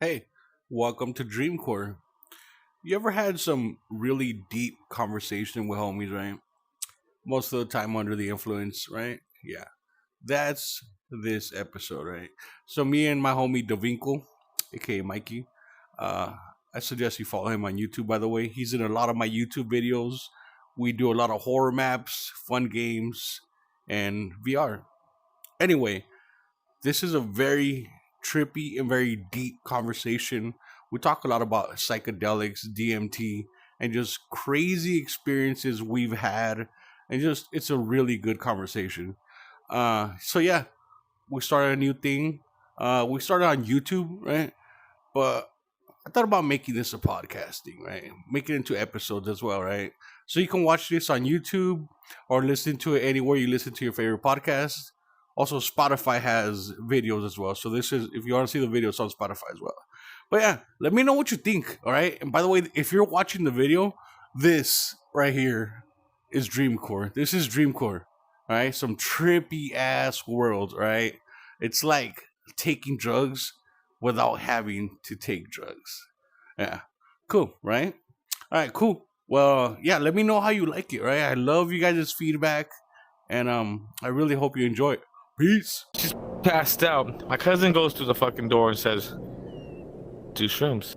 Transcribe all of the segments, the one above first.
Hey, welcome to Dreamcore. You ever had some really deep conversation with homies, right? Most of the time under the influence, right? Yeah. That's this episode, right? So me and my homie DAVINCLvr, aka Mikey, uh, I suggest you follow him on YouTube, by the way. He's in a lot of my YouTube videos. We do a lot of horror maps, fun games, and VR. Anyway, this is a very trippy and very deep conversation. We talk a lot about psychedelics, DMT, and just crazy experiences we've had. And just, it's a really good conversation. So yeah, we started a new thing. We started on YouTube, right? But I thought about making this a podcasting, right? Make it into episodes as well, right? So you can watch this on YouTube or listen to it anywhere you listen to your favorite podcast. Also, Spotify has videos as well. So this is, if you want to see the video, it's on Spotify as well. But yeah, let me know what you think, all right? And by the way, if you're watching the video, this right here is Dreamcore. This is Dreamcore, all right? Some trippy ass world, right? It's like taking drugs without having to take drugs. Yeah, cool, right? All right, cool. Well, yeah, let me know how you like it, right? I love you guys' feedback, and I really hope you enjoy it. Peace. She's passed out. My cousin goes to the fucking door and says, "Do shrooms."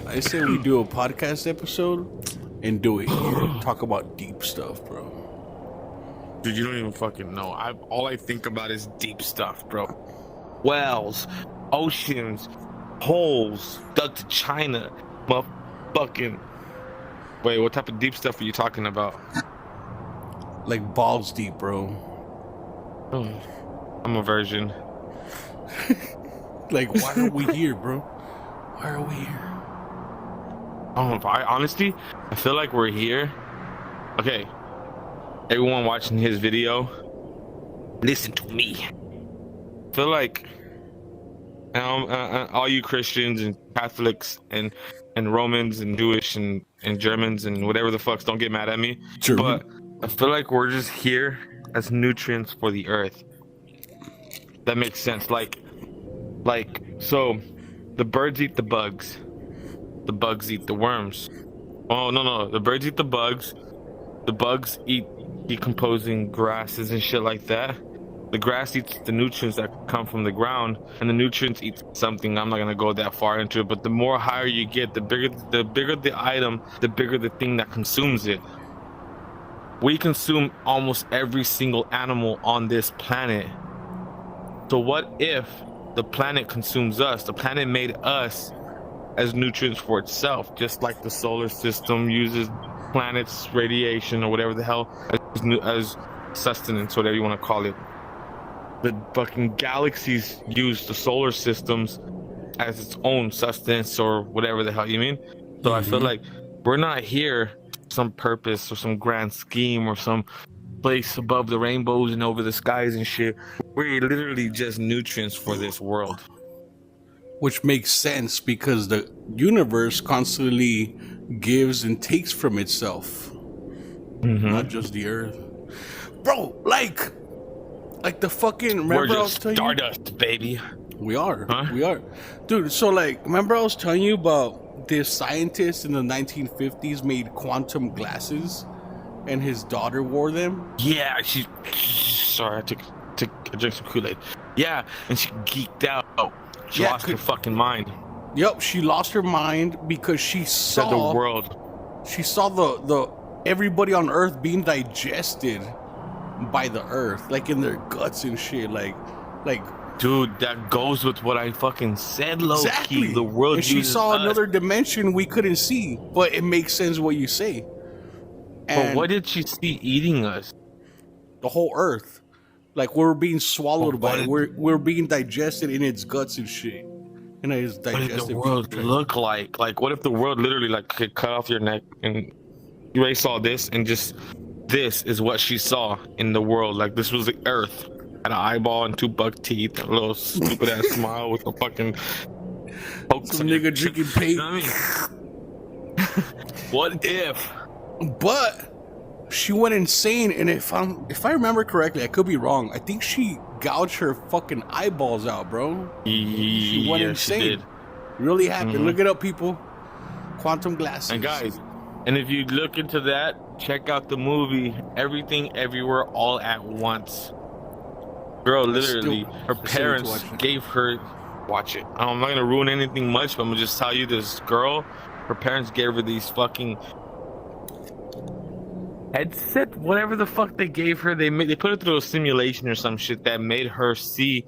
I say we do a podcast episode and do it here. Talk about deep stuff, bro. Dude, you don't even fucking know. All I think about is deep stuff, bro. Wells, oceans, holes dug to China, motherfucking. Wait, what type of deep stuff are you talking about? Like balls deep, bro. Oh, I'm a virgin. Like, why are we here, bro? Why are we here? I don't know. Honestly, I feel like we're here. Okay, everyone watching his video, listen to me. I feel like all you Christians and Catholics and Romans and Jewish and Germans and whatever the fucks, don't get mad at me. German. But I feel like we're just here as nutrients for the earth. That makes sense. Like so the birds eat the bugs. The bugs eat the worms. Oh no, the birds eat the bugs. The bugs eat decomposing grasses and shit like that. The grass eats the nutrients that come from the ground, and the nutrients eat something. I'm not gonna go that far into it, but the more higher you get, the bigger the item, the bigger the thing that consumes it. We consume almost every single animal on this planet. So what if the planet consumes us? The planet made us as nutrients for itself, just like the solar system uses planets' radiation or whatever the hell as sustenance, whatever you want to call it. The fucking galaxies use the solar systems as its own sustenance or whatever the hell you mean. So I feel like we're not here for some purpose or some grand scheme or some place above the rainbows and over the skies and shit. We're literally just nutrients for this world. Which makes sense because the universe constantly gives and takes from itself. Not just the earth. Bro, like the fucking, remember We're I was just telling you? stardust, baby. We are. Huh? We are. Dude, so like, remember I was telling you about this scientist in the 1950s made quantum glasses and his daughter wore them? Yeah, sorry, I took a drink some Kool-Aid. Yeah, and she geeked out. She lost her fucking mind. Yep, she lost her mind because she saw the world. She saw the everybody on Earth being digested by the Earth, like in their guts and shit, like. Dude, that goes with what I fucking said, low Exactly. key. The world and she uses saw us. another dimension we couldn't see, but it makes sense what you say. And But what did she see eating us? the whole Earth, like we're being swallowed by it. We're being digested in its guts and shit. And it's What digested. did the world look like? Like, what if the world literally like could cut off your neck and Ray saw this and just this is what she saw in the world? Like, this was the Earth. Had an eyeball and two buck teeth, a little stupid ass smile with a fucking Some nigga drinking paint. You know what I mean? What if? But she went insane, and if I remember correctly, I could be wrong. I think she gouged her fucking eyeballs out, bro. She went insane. She did. Really happened. Look it up, people. Quantum glasses. And guys, and if you look into that, check out the movie Everything Everywhere All at Once. Girl, literally, her parents gave her. Watch it. I'm not gonna ruin anything much, but I'm gonna just tell you, this girl, her parents gave her these fucking headset, whatever the fuck they gave her. They put her through a simulation or some shit that made her see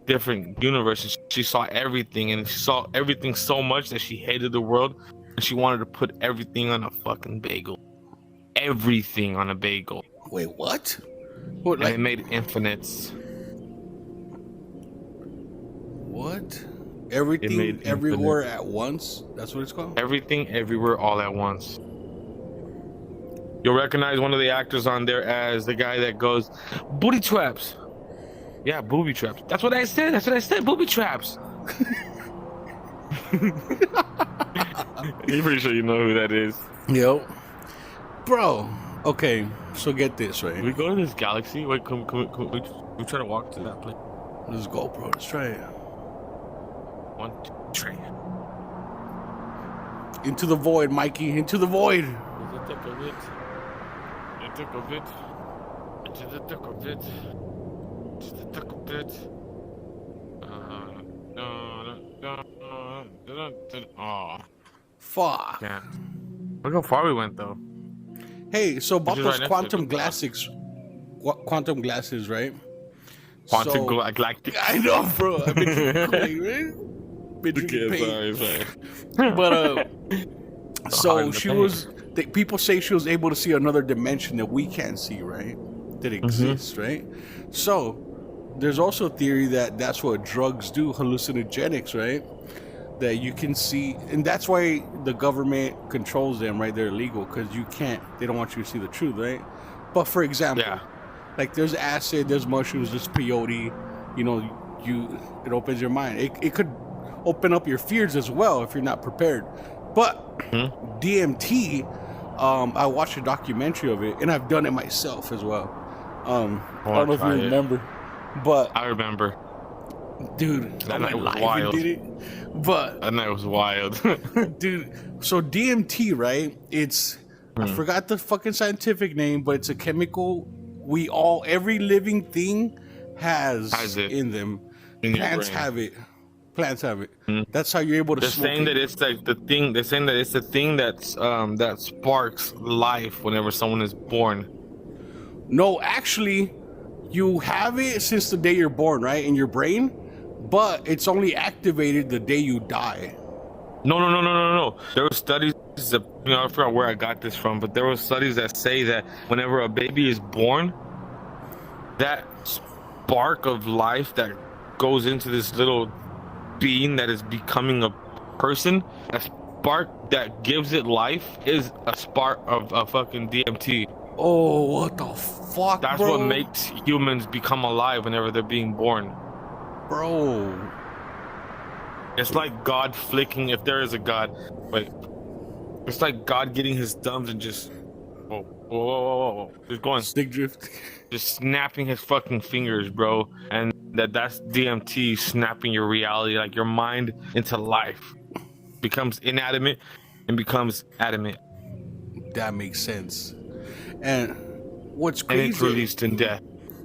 different universes. She saw everything, and she saw everything so much that she hated the world, and she wanted to put everything on a fucking bagel. Everything on a bagel. Wait, what? What? And it made infinites. What? Everything everywhere at once? That's what it's called? Everything everywhere all at once. You'll recognize one of the actors on there as the guy that goes, booty traps. Yeah, booby traps. That's what I said. Booby traps. You're pretty sure you know who that is. Yo. Bro. Okay, so get this, right? We go to this galaxy. Wait, come we try to walk to that place. Let's go, bro. Let's try it. 1, 2, 3. Into the void, Mikey. Into the void. Into the thick of it. Into the thick of it. Into the thick of it. Into the thick of it. Oh. Fuck. Yeah. Look how far we went, though. Hey, so about those right quantum glasses, right? Quantum galactic. I know, bro. I've been drinking, right? Sorry. But so she was. People say she was able to see another dimension that we can't see, right? That exists, right? So there's also a theory that that's what drugs do, hallucinogenics, right? That you can see, and that's why the government controls them, right? They're illegal because they don't want you to see the truth, right? But for example, like there's acid, there's mushrooms, there's peyote, it opens your mind. It could open up your fears as well if you're not prepared. But DMT, I watched a documentary of it, and I've done it myself as well. I don't know if you remember, but I remember. Dude, that night was wild. Did it. But that night was wild. Dude, so DMT, right? It's I forgot the fucking scientific name, but it's a chemical every living thing has it in them. Plants have it. That's how you're able to smoke saying that it's like the thing. They're saying that it's the thing that's that sparks life whenever someone is born. No, actually, you have it since the day you're born, right? In your brain, but it's only activated the day you die. No. There were studies that, I forgot where I got this from, but there were studies that say that whenever a baby is born, that spark of life that goes into this little being that is becoming a person, a spark that gives it life is a spark of a fucking DMT. Oh, what the fuck, That's bro? what makes humans become alive whenever they're being born. Bro. It's like God flicking, if there is a God. Wait. It's like God getting his thumbs and just... Whoa. Just going... Stick drift. Just snapping his fucking fingers, bro. And that's DMT snapping your reality, like your mind into life. Becomes inanimate and becomes adamant. That makes sense. And what's crazy... And it's released in death.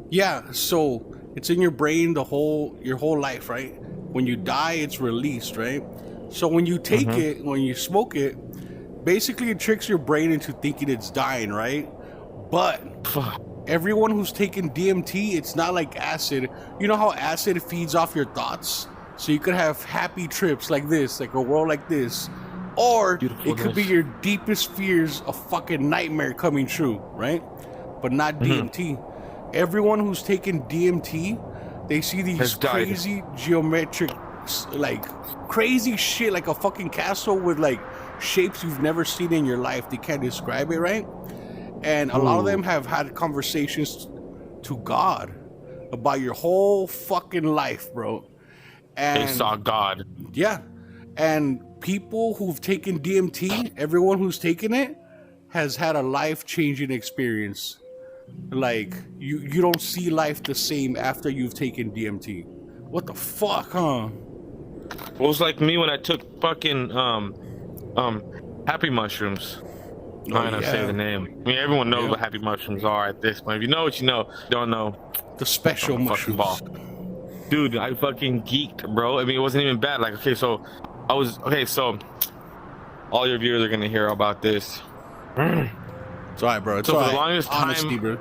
Yeah, so it's in your brain your whole life, right? When you die, it's released, right? So when you take it, when you smoke it, basically it tricks your brain into thinking it's dying, right? But everyone who's taken DMT, it's not like acid. You know how acid feeds off your thoughts? So you could have happy trips like this, like a world like this. Or it could be your deepest fears, a fucking nightmare coming true, right? But not DMT. Everyone who's taken DMT, they see these crazy geometric, like crazy shit, like a fucking castle with like shapes you've never seen in your life. They can't describe it, right? And a lot of them have had conversations to God about your whole fucking life, bro. And they saw God. Yeah. And people who've taken DMT, everyone who's taken it, has had a life-changing experience. Like you don't see life the same after you've taken DMT. What the fuck, huh? It was like me when I took fucking happy mushrooms. I'm not gonna say the name. I mean, everyone knows what happy mushrooms are at this point. If you know what you know, don't know. The special mushrooms. Ball. Dude, I fucking geeked, bro. I mean, it wasn't even bad. Like, so all your viewers are gonna hear about this. It's alright, bro. It's so for the longest time, honesty, bro.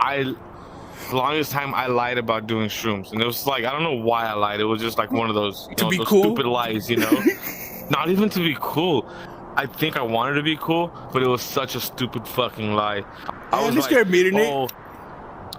the longest time I lied about doing shrooms, and it was like I don't know why I lied. It was just like one of those, those cool? stupid lies, Not even to be cool. I think I wanted to be cool, but it was such a stupid fucking lie. I was like,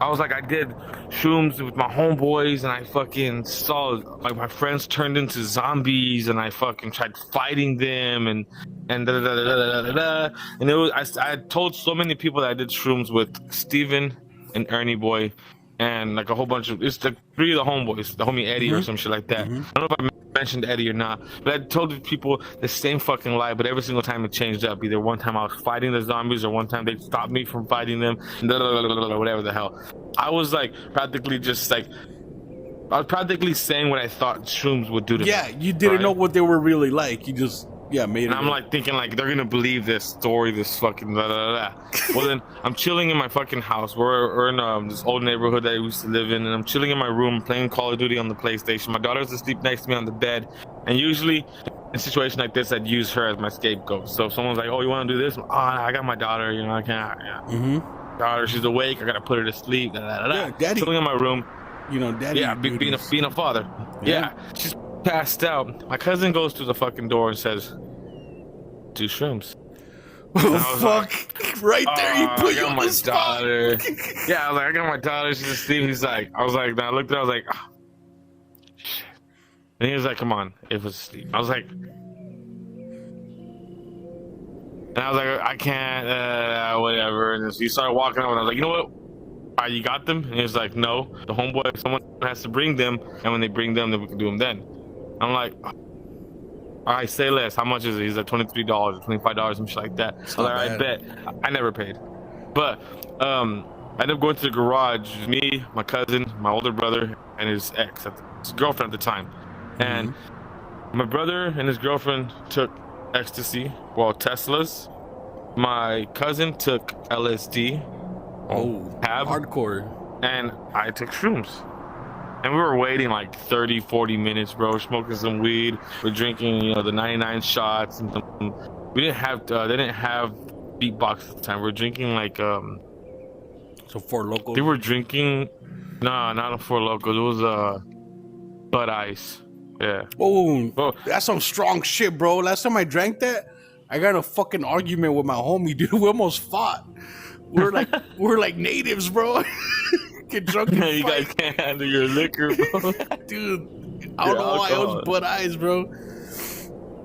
I was like, I did shrooms with my homeboys, and I fucking saw like my friends turned into zombies, and I fucking tried fighting them, and da da da da da da da. And it was I told so many people that I did shrooms with Steven and Ernie Boy, and like a whole bunch of it's like 3 of the homeboys, the homie Eddie or some shit like that. I don't know if I mentioned Eddie or not, but I told people the same fucking lie, but every single time it changed up. Either one time I was fighting the zombies, or one time they stopped me from fighting them, whatever the hell. I was like practically saying what I thought shrooms would do to me. Yeah, you didn't know what they were really like. You just made it. And I'm like thinking like they're gonna believe this story, this fucking blah, blah, blah. Well, then I'm chilling in my fucking house. We're in this old neighborhood that I used to live in, and I'm chilling in my room playing Call of Duty on the PlayStation. My daughter's asleep next to me on the bed, and usually in a situation like this, I'd use her as my scapegoat. So if someone's like, "Oh, you want to do this?" Oh, I got my daughter. I can't. Yeah. Daughter, she's awake. I gotta put her to sleep. Yeah, daddy. Chilling in my room. Daddy. Yeah, being a father. Yeah, she's passed out. My cousin goes to the fucking door and says, "Do shrooms." Oh fuck! Like, right there, you put you on my the spot. daughter. Yeah, I was like, I got my daughter. She's asleep. He's like, I was like, I looked at her. I was like, oh, shit. And he was like, come on, it was asleep. I was like, and I was like, I can't, whatever. And so he started walking over, and I was like, you know what? You got them? And he was like, no. The homeboy, someone has to bring them, and when they bring them, then we can do them then. I'm like, all right, say less. How much is it? He's like $23 or $25, some shit like that. I was like, all right, bet. I never paid. But I ended up going to the garage, me, my cousin, my older brother, and his his girlfriend at the time. And my brother and his girlfriend took ecstasy, Teslas. My cousin took LSD. Hardcore. And I took shrooms. And we were waiting like 30, 40 minutes, bro. We're smoking some weed. We're drinking, the 99 shots. And we didn't have, they didn't have beatbox at the time. We were drinking like, so Four Locos? They were drinking, not a Four Locos. It was Bud Ice. Yeah. Oh, that's some strong shit, bro. Last time I drank that, I got in a fucking argument with my homie, dude. We almost fought. We're like natives, bro. Get drunk and you guys can't handle your liquor, bro. Dude, I don't know why it was Bud Ice, bro.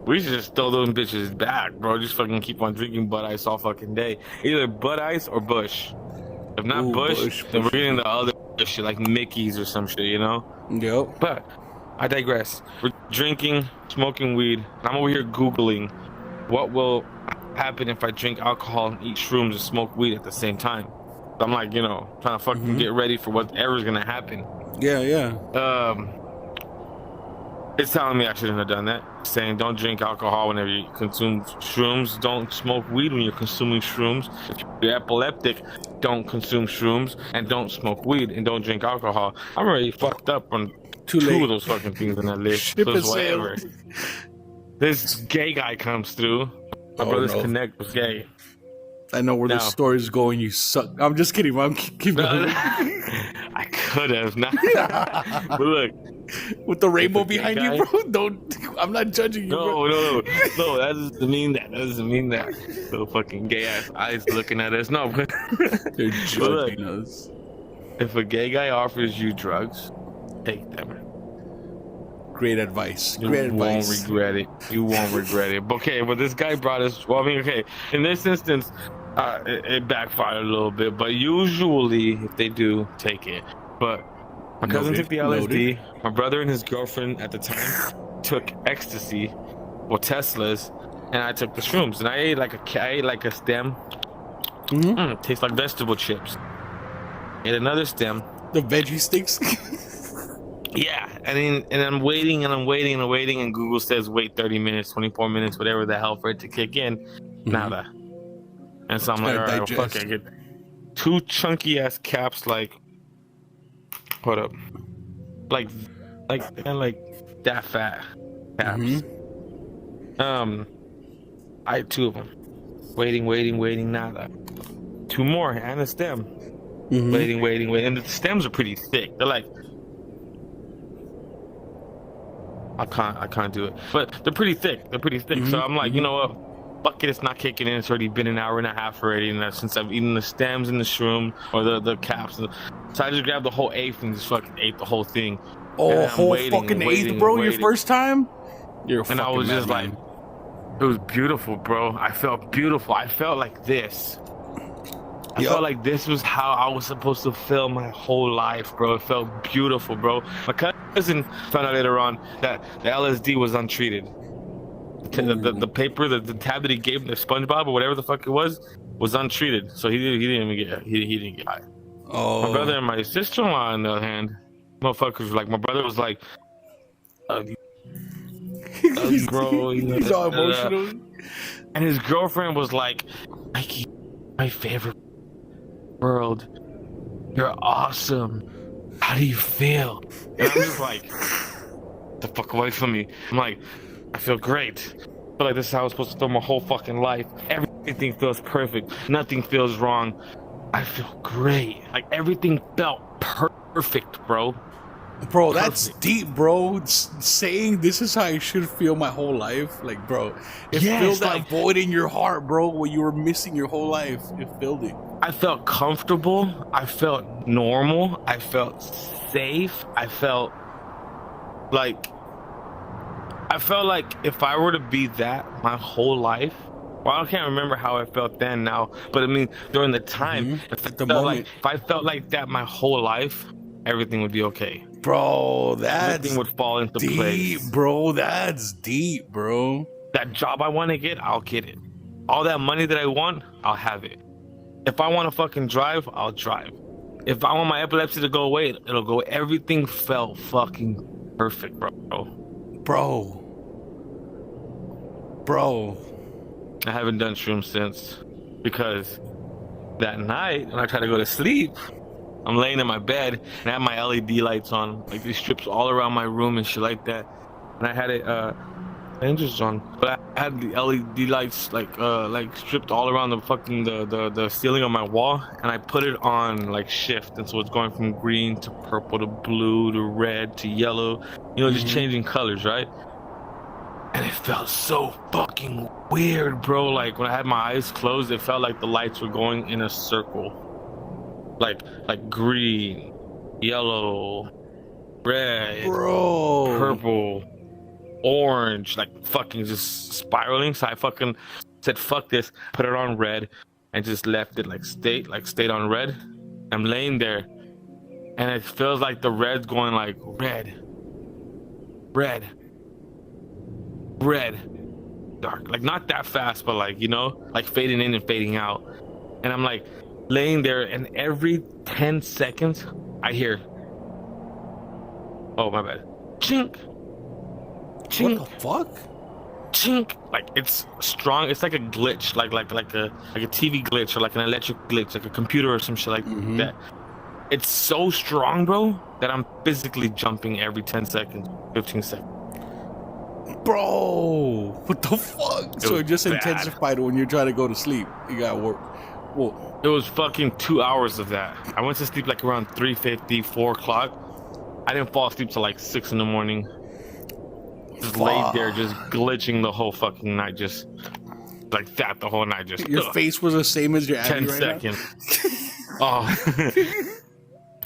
We should just throw those bitches back, bro. Just fucking keep on drinking Bud Ice all fucking day. Either Bud Ice or Bush. If not Bush, then we're getting the other shit like Mickey's or some shit, Yep. But I digress. We're drinking, smoking weed, and I'm over here Googling what will happen if I drink alcohol and eat shrooms and smoke weed at the same time. I'm like, trying to fucking get ready for whatever's gonna happen. Yeah. It's telling me I shouldn't have done that. Saying don't drink alcohol whenever you consume shrooms. Don't smoke weed when you're consuming shrooms. If you're epileptic, don't consume shrooms and don't smoke weed and don't drink alcohol. I'm already fucked up on two of those fucking things on that list. So whatever. This gay guy comes through. My brother's connect was gay. I know where this story's going. You suck. I'm just kidding. I'm keep going. I could have not. But look, with the rainbow behind you, bro. Don't. I'm not judging you. No. That doesn't mean that. That doesn't mean that. So fucking gay ass eyes looking at us. No, but they're judging us. If a gay guy offers you drugs, take them. Great advice. You won't regret it. You won't regret it. Okay, but this guy brought us. Well, I mean, okay. In this instance, it backfired a little bit. But usually, if they do, take it. But my cousin took the LSD. My brother and his girlfriend at the time took ecstasy, Teslas, and I took the shrooms. And I ate like a stem. Tastes like vegetable chips. And another stem. The veggie sticks. Yeah, and I'm waiting and I'm waiting and I'm waiting, and Google says wait 30 minutes, 24 minutes, whatever the hell for it to kick in. Nada. And so I'm like, all right, well, fuck it. I get 2 chunky ass caps, like, hold up, like that fat caps. I had 2 of them. Waiting, nada. 2 more and a stem. Waiting, and the stems are pretty thick. They're like, I can't do it, but they're pretty thick. So I'm like, you know what? Fuck it, it's not kicking in. It's already been an hour and a half already, and since I've eaten the stems and the shroom or the caps. So I just grabbed the whole eighth and just fucking ate the whole thing. Oh, whole fucking eighth, bro! Your first time? You're a fucking and I was just madman. like, it was beautiful, bro. I felt beautiful. I felt like this. I felt like this was how I was supposed to feel my whole life, bro. It felt beautiful, bro. My cousin found out later on that the LSD was untreated. The paper, the tab that he gave him, the SpongeBob or whatever the fuck it was untreated. So he didn't get high. Oh. My brother and my sister-in-law, on the other hand, motherfuckers, like, my brother was like, bro, he's all emotional. And his girlfriend was like, Mikey, my favorite world. You're awesome. How do you feel? And I'm just like, the fuck away from me. I'm like, I feel great. I feel like this is how I was supposed to feel my whole fucking life. Everything feels perfect. Nothing feels wrong. I feel great. Like, everything felt perfect, bro. Bro, that's deep, bro. Saying this is how I should feel my whole life. Like, bro, it filled that void in your heart, bro, what you were missing your whole life. It filled it. I felt comfortable. I felt normal. I felt safe. I felt like if I were to be that my whole life, well, I can't remember how I felt then now, but I mean, during the time, if I felt like that my whole life, everything would be okay. Bro, everything would fall into place. Bro, that's deep, bro. That job I want to get, I'll get it. All that money that I want, I'll have it. If I want to fucking drive, I'll drive. If I want my epilepsy to go away, it'll go. Everything felt fucking perfect, bro. I haven't done shrooms since, because that night when I tried to go to sleep, I'm laying in my bed and I have my LED lights on, like these strips all around my room and shit like that. And I had it angels on, but I had the LED lights like stripped all around the fucking the ceiling on my wall, and I put it on like shift, and so it's going from green to purple to blue to red to yellow, just changing colors, right? And it felt so fucking weird, bro. Like, when I had my eyes closed, it felt like the lights were going in a circle, like green, yellow, red, purple, orange, like fucking just spiraling. So I fucking said fuck this, put it on red, and just left it stayed on red. I'm laying there, and it feels like the red's going like red, dark, like not that fast, but like like fading in and fading out. And I'm like laying there, and every 10 seconds I hear, oh my bad, chink. What the fuck? Chink. Like, it's strong. It's like a glitch, like a TV glitch, or like an electric glitch, like a computer or some shit like that. It's so strong, bro, that I'm physically jumping every 10 seconds, 15 seconds. Bro, what the fuck? So it just intensified when you're trying to go to sleep. You gotta work. Whoa. It was fucking 2 hours of that. I went to sleep like around 3:50, 4 o'clock. I didn't fall asleep till like 6 in the morning. Just laid there, just glitching the whole fucking night, just like that the whole night. Just your face was the same as your 10 right seconds. Oh,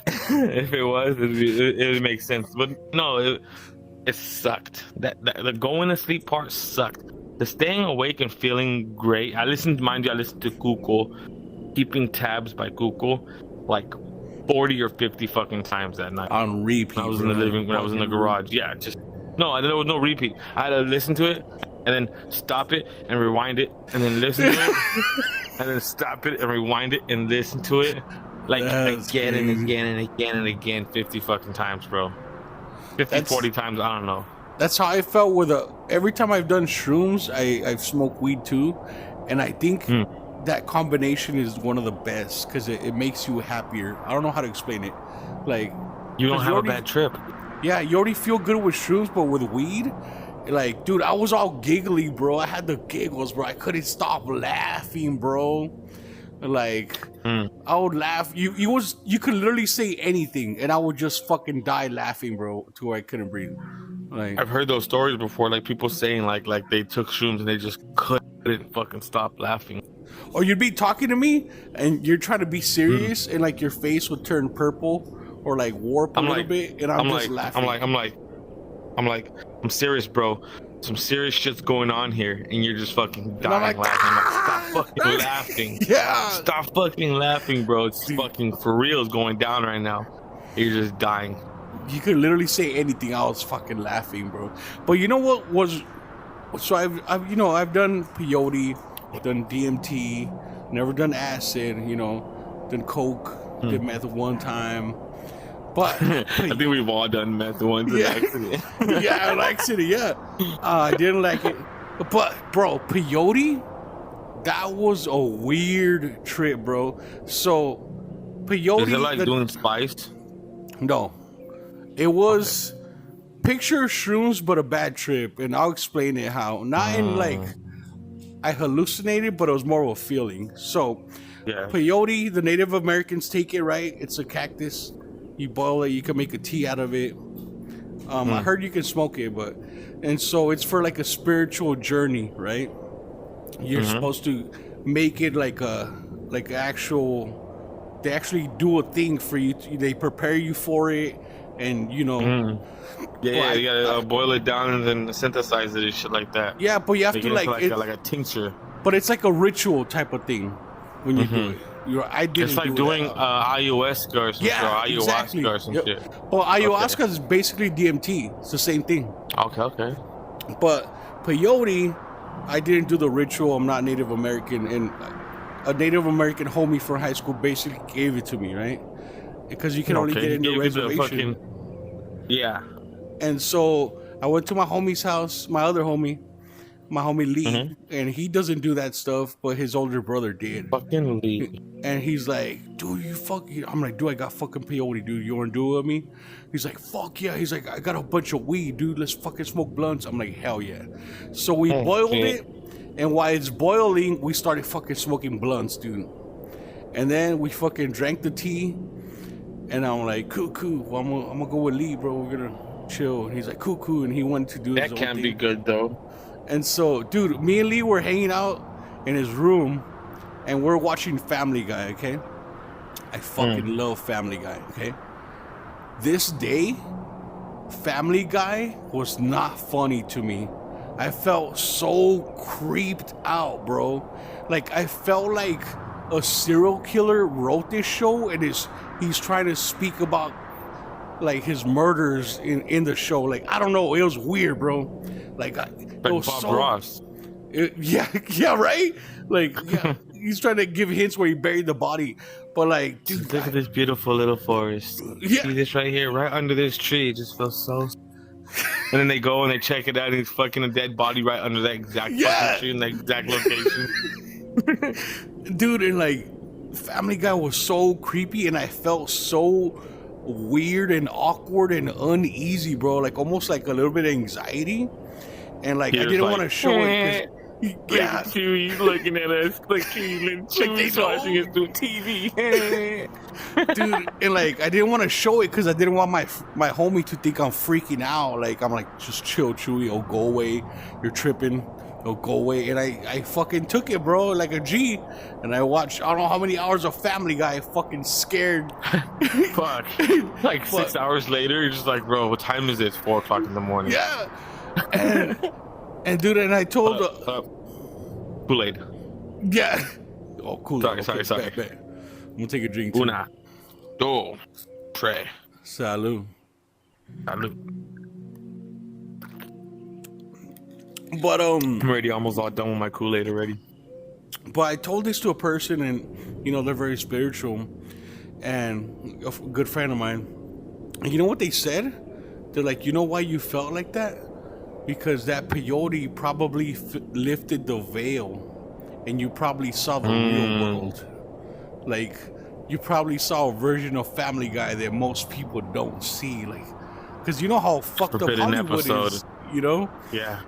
if it was, it would make sense. But no, it sucked. That the going to sleep part sucked. The staying awake and feeling great. I listened to Google, Keeping Tabs by Google, like 40 or 50 fucking times that night. On repeat. When I was in the living, when I was in the garage. Yeah, just. No, there was no repeat. I had to listen to it and then stop it and rewind it and then listen to it. and then stop it and rewind it and listen to it like That's again and crazy. again and again and again 50 fucking times, bro. 50, That's 40 times, I don't know. that's how I felt with every time I've done shrooms. I've smoked weed too, and I think that combination is one of the best because it makes you happier. I don't know how to explain it. Like, You don't 'cause have a bad trip. yeah, you already feel good with shrooms, but with weed, like, dude, I was all giggly, bro. I had the giggles, bro. I couldn't stop laughing, bro. Like, I would laugh. You could literally say anything, and I would just fucking die laughing, bro, to where I couldn't breathe. Like, I've heard those stories before, like people saying like they took shrooms and they just couldn't fucking stop laughing. or you'd be talking to me, and you're trying to be serious, and like your face would turn purple or like warp a little bit, and I'm just laughing. I'm serious, bro. Some serious shit's going on here, and you're just fucking dying like, laughing. I'm like, stop fucking laughing. Yeah. Stop fucking laughing, bro. It's fucking for real. It's going down right now. You're just dying. You could literally say anything. I was fucking laughing, bro. But you know what was? So I've done peyote, done DMT, never done acid. Done coke, did meth one time. But I think we've all done meth once in accident. yeah, an accident. Yeah, I didn't like it. But bro, peyote, that was a weird trip, bro. So peyote. Is it like doing spice? No, it was picture shrooms, but a bad trip, and I'll explain it how. Not in like I hallucinated, but it was more of a feeling. So, peyote, the Native Americans take it, right? It's a cactus. You boil it, you can make a tea out of it. I heard you can smoke it, and so it's for like a spiritual journey, right? You're supposed to make it like actual. They actually do a thing for you. They prepare you for it, and you gotta boil it down and then synthesize it and shit like that. Yeah, but you have to like a tincture. But it's like a ritual type of thing when you do it. It's like doing ayahuasca or some shit, or ayahuasca or some shit. Well, ayahuasca is basically DMT. It's the same thing. Okay. But peyote, I didn't do the ritual. I'm not Native American, and a Native American homie from high school basically gave it to me, right? Because you can only get in the reservation. And so I went to my homie's house, my other homie, Lee, and he doesn't do that stuff, but his older brother did. Fucking Lee. And he's like, dude, I'm like, dude, I got fucking peyote, dude. You want to do it with me? He's like, fuck yeah. He's like, I got a bunch of weed, dude. Let's fucking smoke blunts. I'm like, hell yeah. So we boiled it, and while it's boiling, we started fucking smoking blunts, dude. And then we fucking drank the tea, and I'm like, cool. Well, I'm gonna go with Lee, bro. We're gonna chill. And he's like, cool. And he wanted to do his own That can't thing. be good, though. And so, dude, me and Lee were hanging out in his room, and we're watching Family Guy, okay? I fucking love Family Guy, okay? This day, Family Guy was not funny to me. I felt so creeped out, bro. Like, I felt like a serial killer wrote this show, and he's trying to speak about, like, his murders in the show. Like, I don't know. It was weird, bro. Like it was Bob so, Ross. Yeah, right? Like, yeah, he's trying to give hints where he buried the body. But, like, dude. Look at this beautiful little forest. Yeah. See this right here, right under this tree. It just feels so... And then they go and they check it out, and it's fucking a dead body right under that exact fucking tree in that exact location. Dude, and, like, Family Guy was so creepy, and I felt so weird and awkward and uneasy, bro. Like, almost like a little bit of anxiety. And, like, I didn't want to show it. Yeah. Chewie's looking at us like Chewie's watching us through TV. Dude, and, like, I didn't want to show it because I didn't want my homie to think I'm freaking out. Like, I'm like, just chill, Chewie. Oh, go away. You're tripping. Oh, go away. And I fucking took it, bro, like a G. And I watched, I don't know how many hours of Family Guy, fucking scared. Fuck. Like 6 hours later, you're just like, bro, what time is it? 4 o'clock in the morning. Yeah. And dude, and I told Kool-Aid. Yeah. Oh, cool. Sorry. Bet. I'm gonna take a drink too. Una, dos, tres. Salud. Salud. But I'm already almost all done with my Kool-Aid already. But I told this to a person, and they're very spiritual, and a good friend of mine. And you know what they said? They're like, you know why you felt like that? Because that peyote probably lifted the veil, and you probably saw the real world. Like, you probably saw a version of Family Guy that most people don't see. Like, because you know how fucked up Hollywood is, Yeah.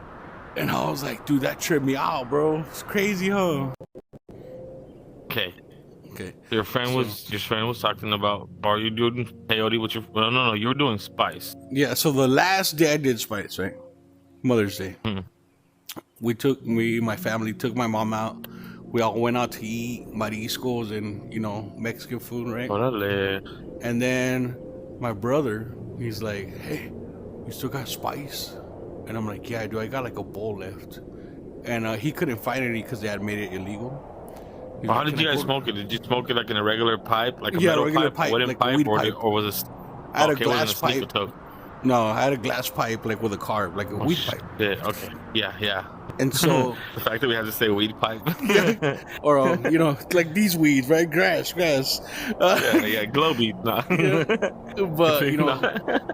And I was like, dude, that tripped me out, bro. It's crazy, huh? Okay. Okay. Your friend was talking about, are you doing peyote with your? No, you were doing spice. Yeah. So the last day I did spice, right? Mother's Day. My family took my mom out. We all went out to eat mariscos and Mexican food, right? Orale. And then my brother, he's like, "Hey, you still got spice?" And I'm like, "Yeah, I do. I got like a bowl left." And he couldn't find any because they had made it illegal. How did you guys smoke it? Did you smoke it like in a regular pipe, like a metal regular pipe, wooden like pipe, a weed or, pipe. or was it? I had a glass pipe. No, I had a glass pipe like with a carb, like a weed pipe. Yeah. Okay. Yeah. And so the fact that we had to say weed pipe, or like these weeds, right? Grass. glow weed. Nah. But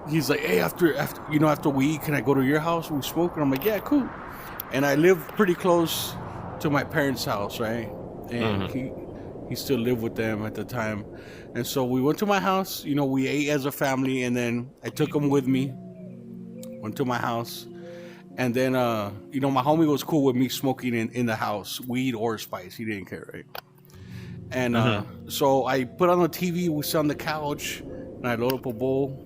he's like, hey, after we eat, can I go to your house? We smoke, and I'm like, yeah, cool. And I live pretty close to my parents' house, right? And he still lived with them at the time, and so we went to my house. We ate as a family, and then I took him with me. Went to my house. And then, my homie was cool with me smoking in the house, weed or spice. He didn't care, right? And so I put on the TV, we sit on the couch, and I load up a bowl.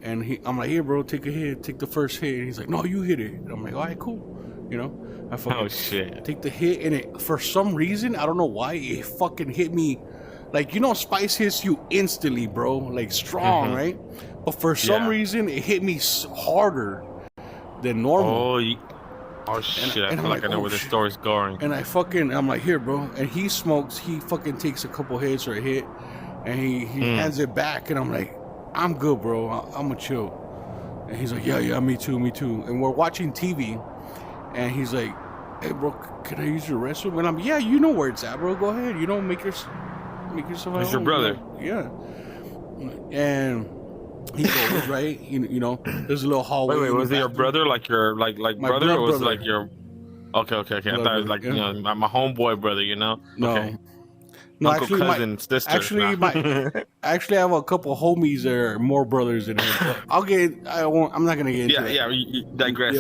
And I'm like, here, bro, take a hit, take the first hit. And he's like, no, you hit it. And I'm like, all right, cool. I fucking take the hit, and it, for some reason, I don't know why, it fucking hit me. Like, spice hits you instantly, bro, like strong, right? But for some reason, it hit me harder than normal. Oh shit! I feel like I know where the story's going. And I'm like, here, bro. And he smokes. He fucking takes a couple hits or a hit, and he hands it back. And I'm like, I'm good, bro. I'm gonna chill. And he's like, yeah, me too. And we're watching TV, and he's like, hey, bro, can I use your restroom? And I'm, yeah, you know where it's at, bro. Go ahead. Make yourself at home. He's your brother. Yeah. And he goes, right, there's a little hallway. Wait, was it your brother, like your like brother, or was it like your? Okay. I thought it was like my homeboy brother, No, okay. No, Uncle, actually, cousin, sister. Actually, I have a couple homies that are more brothers than him. I'm not gonna get into it. Yeah.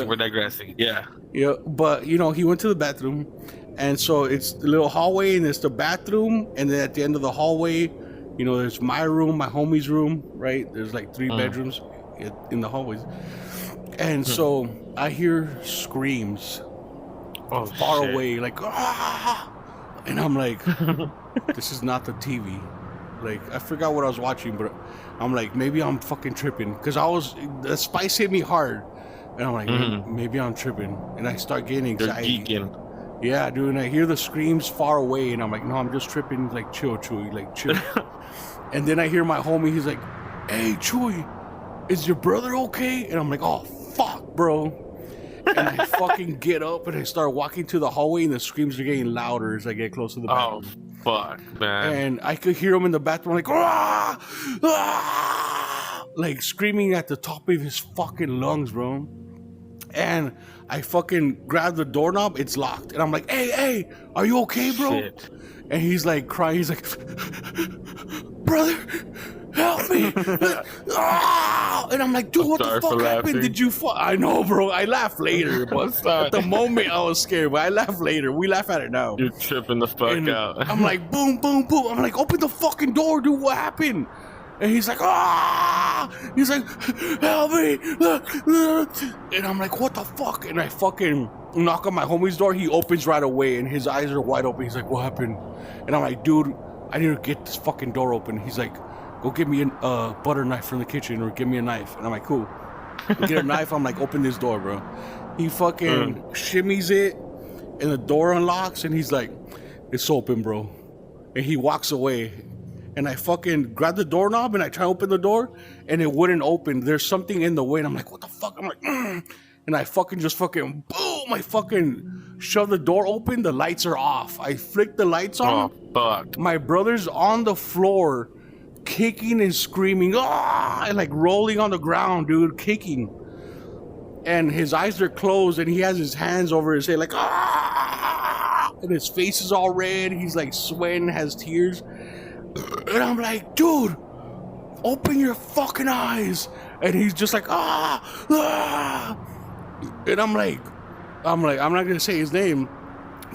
We're digressing. Yeah. Yeah, but he went to the bathroom, and so it's the little hallway, and it's the bathroom, and then at the end of the hallway, there's my room, my homie's room, right? There's like 3 bedrooms in the hallways. And so I hear screams far away, like, ah! And I'm like, this is not the TV. Like, I forgot what I was watching, but I'm like, maybe I'm fucking tripping. Because the spice hit me hard. And I'm like, maybe I'm tripping. And I start getting anxiety. You're geeking. Yeah, dude. And I hear the screams far away, and I'm like, no, I'm just tripping. Like, chill, Chewy. Like, chill. And then I hear my homie, he's like, hey, Chewy, is your brother okay? And I'm like, oh, fuck, bro. And I fucking get up, and I start walking to the hallway, and the screams are getting louder as I get close to the bathroom. Oh, fuck, man. And I could hear him in the bathroom, like, ah! Ah! Like, screaming at the top of his fucking lungs, bro. And I fucking grab the doorknob, it's locked. And I'm like, hey, are you okay, bro? Shit. And he's like crying, he's like, brother, help me. And I'm like, dude, what the fuck happened? Did you I know, bro. I laugh later, but at the moment I was scared, but I laugh later. We laugh at it now. You're tripping the fuck out. I'm like, boom, boom, boom. I'm like, open the fucking door, dude. What happened? And he's like, ah! He's like, help me! And I'm like, what the fuck? And I fucking knock on my homie's door. He opens right away, and his eyes are wide open. He's like, what happened? And I'm like, dude, I need to get this fucking door open. He's like, go get me a butter knife from the kitchen, or give me a knife. And I'm like, cool. I get a knife. I'm like, open this door, bro. He fucking shimmies it, and the door unlocks, and he's like, it's open, bro. And he walks away. And I fucking grab the doorknob, and I try to open the door, and it wouldn't open. There's something in the way, and I'm like, what the fuck? I'm like, and I fucking boom! I fucking shove the door open, the lights are off. I flick the lights on. Oh, fuck. My brother's on the floor, kicking and screaming, and like rolling on the ground, dude, kicking. And his eyes are closed, and he has his hands over his head, like, and his face is all red. He's like sweating, has tears. And I'm like, dude, open your fucking eyes. And he's just like, And I'm like, I'm not gonna say his name,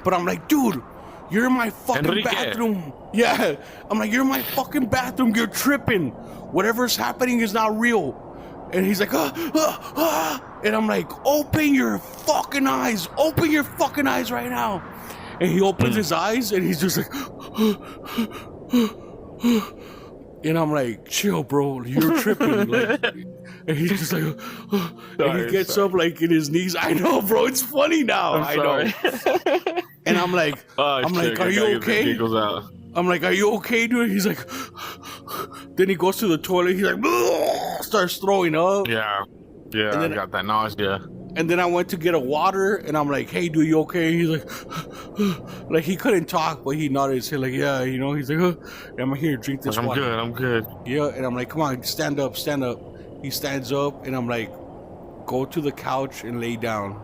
but I'm like, dude, you're in my fucking Enrique. bathroom. Yeah. I'm like, you're in my fucking bathroom. You're tripping. Whatever's happening is not real. And he's like, And I'm like, open your fucking eyes. Open your fucking eyes right now. And he opens his eyes, and he's just like, and I'm like, chill, bro. You're tripping. Like, and he's just like, and he gets up like in his knees. I know, bro. It's funny now. I know. And I'm like, are you okay? I'm like, are you okay, dude? He's like, then he goes to the toilet. He's like, starts throwing up. Yeah, and then I got that nausea. And then I went to get a water, and I'm like, hey, dude, you okay? He's like, like he couldn't talk, but he nodded his head, like, yeah, you know. He's like, I'm here, drink this water. I'm good. Yeah, and I'm like, come on, stand up. He stands up, and I'm like, go to the couch and lay down.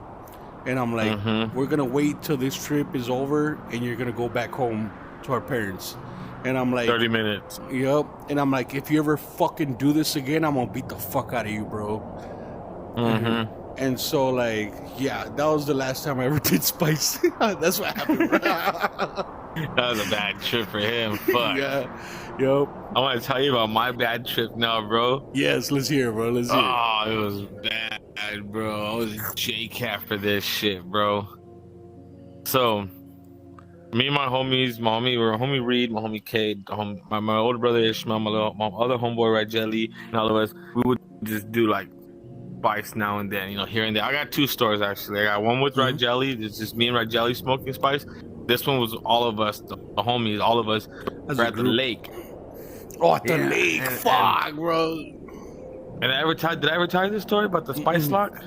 And I'm like, we're gonna wait till this trip is over, and you're gonna go back home to our parents. And I'm like, 30 minutes. Yep. And I'm like, if you ever fucking do this again, I'm gonna beat the fuck out of you, bro. And so, like, yeah, that was the last time I ever did spice. That's what happened, bro. That was a bad trip for him. Fuck. Yeah. Yep. I want to tell you about my bad trip now, bro. Yes, let's hear it, bro. Let's hear it. Oh, it was bad, bro. I was a J-Cap for this shit, bro. So, me and my homies, my homie Reed, my homie Cade, my older brother Ishmael, my other homeboy Red Jelly, and all of us, we would just do like spice now and then, you know, here and there. I got 2 stores actually. I got one with Red Jelly. It's just me and Red Jelly smoking spice. This one was all of us, the homies, all of us. We're at the lake. Oh, at the lake. Fuck, bro. And did I ever tell you this story about the spice lock?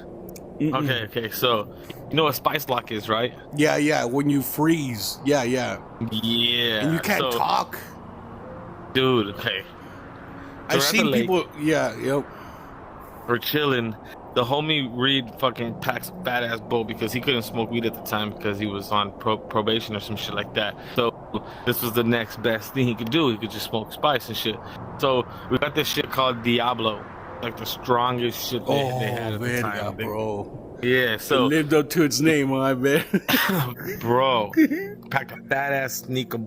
Okay. So, you know what spice lock is, right? Yeah. When you freeze. Yeah. Yeah. And you can't talk. Dude, okay. So I've seen people. Yeah, yep. We're chilling. The homie Reed fucking packs a fat ass bowl because he couldn't smoke weed at the time because he was on probation or some shit like that. So this was the next best thing he could do. He could just smoke spice and shit. So we got this shit called Diablo, like the strongest shit they had at the time, bro. Yeah, so it lived up to its name, I bet. Bro, packed a fat ass sneaker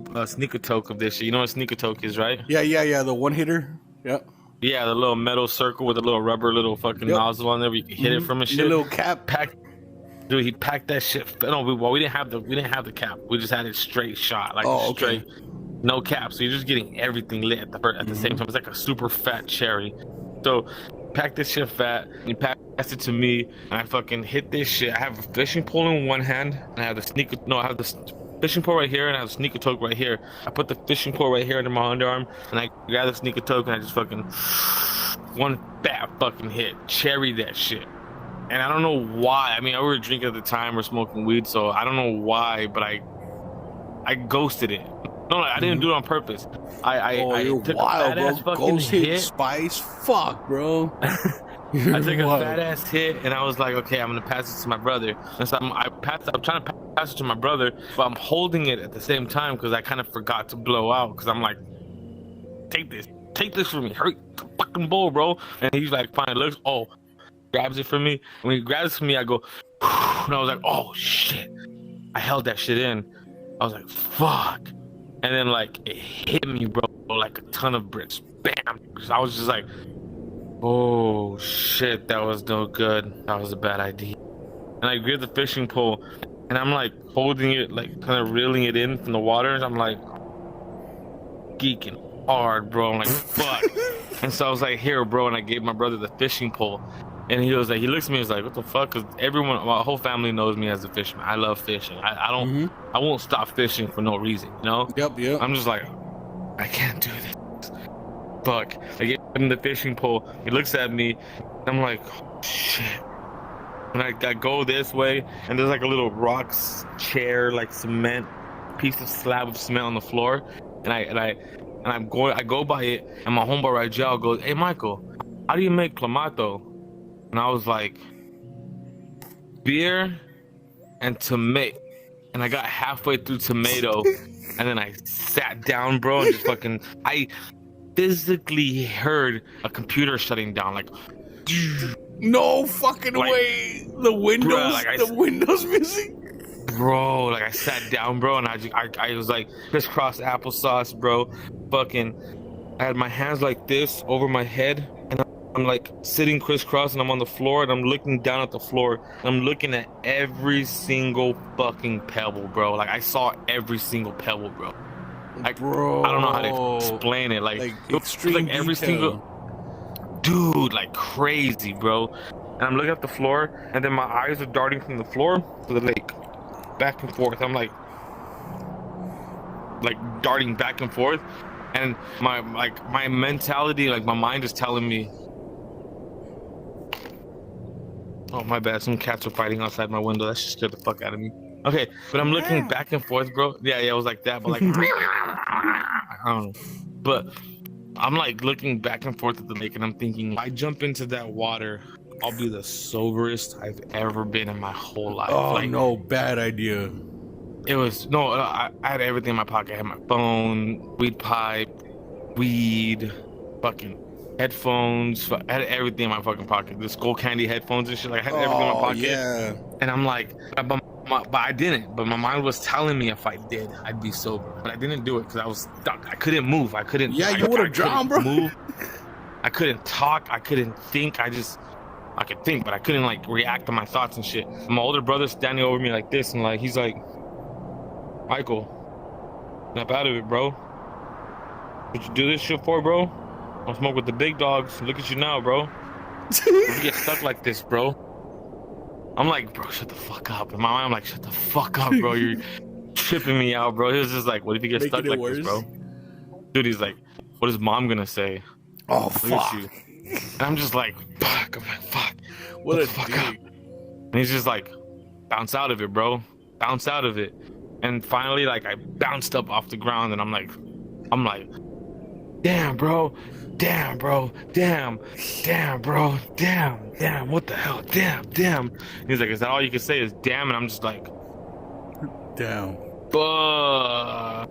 toke of this shit. You know what a sneaker toke is, right? Yeah. The one hitter. Yep. Yeah, the little metal circle with a little rubber fucking nozzle on there where you can hit it from a shit. The little cap. Dude, he packed that shit. No, we didn't have the cap. We just had it straight shot, like straight, no cap. So you're just getting everything lit at the same time. It's like a super fat cherry. So pack this shit fat. And he passed it to me, and I fucking hit this shit. I have a fishing pole in one hand, and I have the fishing pole right here, and I have a sneaker toke right here. I put the fishing pole right here under my underarm, and I grab the sneaker toke, and I just fucking one fat fucking hit, cherry that shit. And I don't know why. I mean, I were drinking at the time or smoking weed, so I don't know why, but I ghosted it. No, I didn't do it on purpose. I took wild, a fat ass bro. fucking hit. Spice, fuck, bro. I took a fat ass hit, and I was like, okay, I'm gonna pass it to my brother. And so I'm trying to pass it to my brother, but I'm holding it at the same time because I kind of forgot to blow out. Because I'm like, take this from me, hurt the fucking bowl, bro. And he's like, fine, looks, grabs it from me. When he grabs it from me, I go, and I was like, oh shit. I held that shit in. I was like, fuck. And then like it hit me, bro, like a ton of bricks. Bam. I was just like, oh shit, that was no good. That was a bad idea. And I grabbed the fishing pole, and I'm like holding it, like kind of reeling it in from the water. And I'm like geeking hard, bro. I'm like, fuck. And so I was like, here, bro. And I gave my brother the fishing pole. And he was like, he looks at me, he's like, what the fuck? Because my whole family knows me as a fisherman. I love fishing. I won't stop fishing for no reason, you know? Yep. I'm just like, I can't do this. Fuck. I give him the fishing pole. He looks at me, and I'm like, oh, shit. And I go this way, and there's like a little rocks chair, like cement piece of slab of cement on the floor, and I go by it, and my homeboy Rigel goes, "Hey Michael, how do you make clamato?" And I was like, "Beer and tomato." And I got halfway through tomato, and then I sat down, bro, and just fucking I physically heard a computer shutting down, like. No fucking Like, way. The windows, bruh, like the windows missing. Bro, like I sat down, bro, and I was like crisscross applesauce, bro. Fucking, I had my hands like this over my head, and I'm like sitting crisscross, and I'm on the floor, and I'm looking down at the floor, and I'm looking at every single fucking pebble, bro. Like I saw every single pebble, bro. Like, bro, I don't know how to explain it. Like extreme like every detail. single. Dude, like crazy, bro. And I'm looking at the floor, and then my eyes are darting from the floor to the lake, back and forth. I'm like darting back and forth, and my mentality, like my mind is telling me, oh my bad, some cats are fighting outside my window. That just scared the fuck out of me. Okay, but I'm looking back and forth, bro. Yeah, it was like that, but like I don't know, but. I'm like looking back and forth at the lake, and I'm thinking, if I jump into that water, I'll be the soberest I've ever been in my whole life. Oh, like, no, bad idea. It was I had everything in my pocket. I had my phone, weed pipe, weed, fucking headphones. I had everything in my fucking pocket. The Skull Candy headphones and shit. Like I had everything in my pocket. Yeah. And I'm like, but I didn't. But my mind was telling me if I did, I'd be sober. But I didn't do it because I was stuck. I couldn't move. I couldn't. Yeah, you would have drowned, bro. Move. I couldn't talk. I couldn't think. I could think, but I couldn't like react to my thoughts and shit. My older brother's standing over me like this, and like he's like, Michael, snap out of it, bro. What you do this shit for, bro? I'll smoke with the big dogs. Look at you now, bro. You get stuck like this, bro. I'm like, bro, shut the fuck up. In my mind, I'm like, shut the fuck up, bro. You're tripping me out, bro. He was just like, what if you get stuck like this, bro? Dude, he's like, what is mom gonna say? Oh, fuck. You. And I'm just like, fuck. I'm like, fuck. What a fuck dick. up. And he's just like, bounce out of it, bro. Bounce out of it. And finally, like, I bounced up off the ground, and I'm like, damn, bro. Damn, bro. Damn, bro. Damn. What the hell? Damn. And he's like, is that all you can say is damn? And I'm just like, damn. Fuck.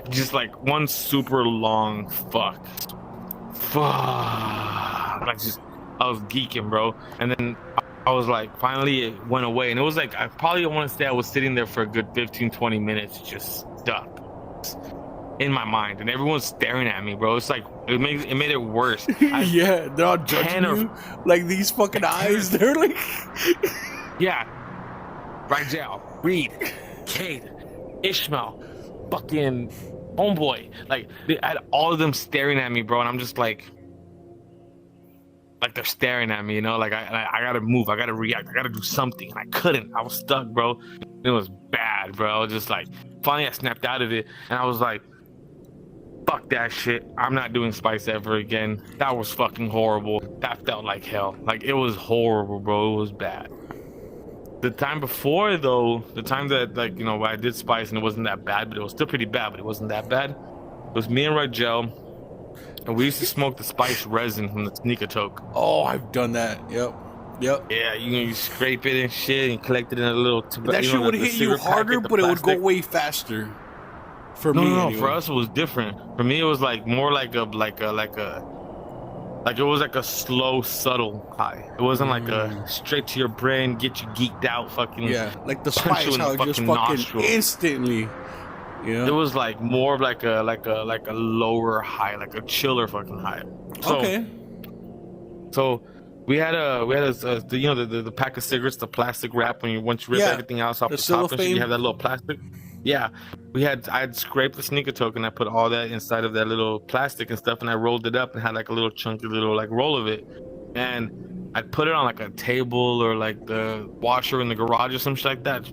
Just like one super long fuck. Like just, I was geeking, bro. And then I was like, finally it went away. And it was like, I probably want to say I was sitting there for a good 15-20 minutes, just stuck in my mind, and everyone's staring at me, bro. It's like it made it worse. Yeah, they're all judging you. Like these fucking eyes, they're like, yeah, Rigel, Reed, Kate, Ishmael, fucking homeboy. Like they had all of them staring at me, bro, and I'm just like they're staring at me, you know. Like I gotta move, I gotta react, I gotta do something, and I couldn't. I was stuck, bro. It was bad, bro. I was just like, finally I snapped out of it, and I was like, fuck that shit. I'm not doing spice ever again. That was fucking horrible. That felt like hell. Like it was horrible, bro. It was bad. The time before, though, the time that, like, you know, I did spice and it wasn't that bad, but it was still pretty bad, but it wasn't that bad. It was me and Rigel, and we used to smoke the spice resin from the sneaker toke. oh, I've done that. Yep. Yeah, you scrape it and shit and collect it in a little That shit would hit you harder, but it would go way faster. For me, no, anyway. for us it was different. For me, it was like more like it was like a slow, subtle high. It wasn't like a straight to your brain, get you geeked out, fucking like the punch you spice, in how the it just fucking fucking nostril. instantly. Yeah, It was like more of like a lower high, like a chiller fucking high. So, okay. So we had the pack of cigarettes, the plastic wrap once you rip everything else off the top and shit, you have that little plastic. Yeah, I had scraped the sneaker token. I put all that inside of that little plastic and stuff, and I rolled it up and had like a little chunky little like roll of it, and I put it on like a table or like the washer in the garage or some shit like that.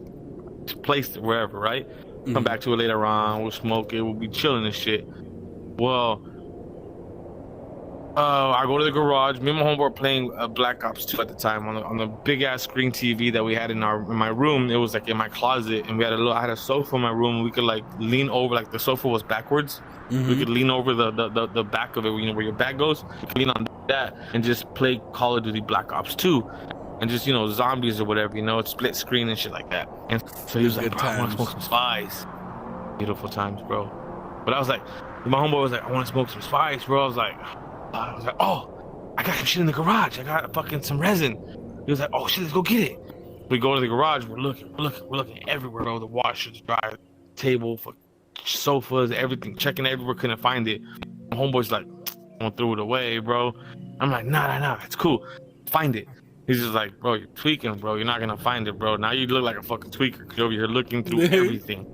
Just placed it wherever, right? Come back to it later on. We'll smoke it. We'll be chilling and shit. Well, I go to the garage. Me and my homeboy were playing Black Ops 2 at the time on the big ass screen TV that we had in my room. It was like in my closet, and I had a sofa in my room. We could like lean over, like the sofa was backwards. We could lean over the back of it, you know, where your back goes. We could lean on that and just play Call of Duty Black Ops 2, and just, you know, zombies or whatever, you know, it's split screen and shit like that. And so he was like, bro, I want to smoke some spice. Beautiful times, bro. But I was like, my homeboy was like, I want to smoke some spice, bro. I was like, oh, I got some shit in the garage. I got fucking some resin. He was like, oh shit, let's go get it. We go to the garage. We're looking everywhere, bro. The washers, dryer, table, for sofas, everything. Checking everywhere, couldn't find it. My homeboy's like, I won't throw it away, bro. I'm like, nah, it's cool. Find it. He's just like, bro, you're tweaking, bro. You're not gonna find it, bro. Now you look like a fucking tweaker because you're over here looking through everything.